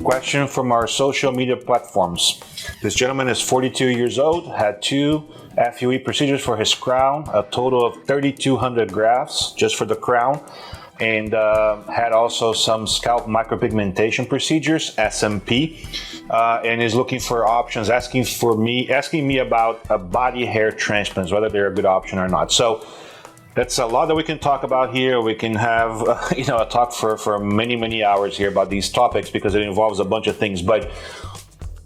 Question from our social media platforms. This gentleman is 42 years old, had 2 FUE procedures for his crown, a total of 3,200 grafts just for the crown, and had also some scalp micropigmentation procedures, SMP, and is looking for options, asking me about body hair transplants, whether they're a good option or not. So that's a lot that we can talk about here. We can have a talk for many hours here about these topics because it involves a bunch of things. But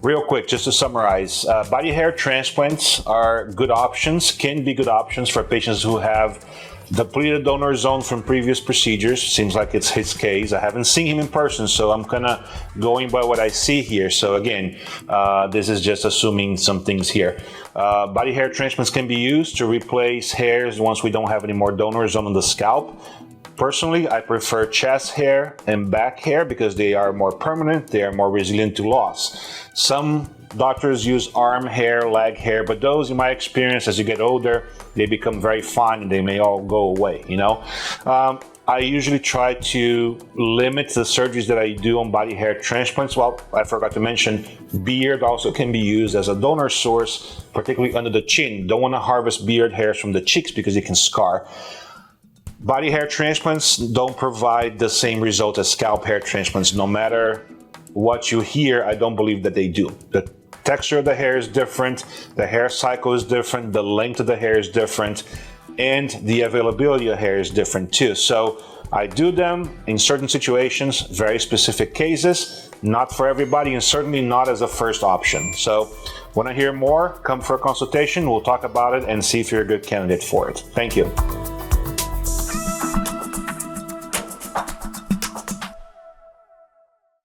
real quick, just to summarize, body hair transplants are good options, can be good options for patients who have depleted donor zone from previous procedures. Seems like it's his case. I haven't seen him in person, so I'm kind of going by what I see here. So again, this is just assuming some things here. Body hair transplants can be used to replace hairs once we don't have any more donor zone on the scalp. Personally, I prefer chest hair and back hair because they are more permanent, they are more resilient to loss. Some doctors use arm hair, leg hair, but those, in my experience, as you get older, they become very fine and they may all go away, I usually try to limit the surgeries that I do on body hair transplants. Well, I forgot to mention, beard also can be used as a donor source, particularly under the chin. Don't want to harvest beard hairs from the cheeks because it can scar. Body hair transplants don't provide the same result as scalp hair transplants. No matter what you hear, I don't believe that they do. The texture of the hair is different, the hair cycle is different, the length of the hair is different, and the availability of hair is different too. So I do them in certain situations, very specific cases, not for everybody, and certainly not as a first option. So want to hear more? Come for a consultation. We'll talk about it and see if you're a good candidate for it. Thank you.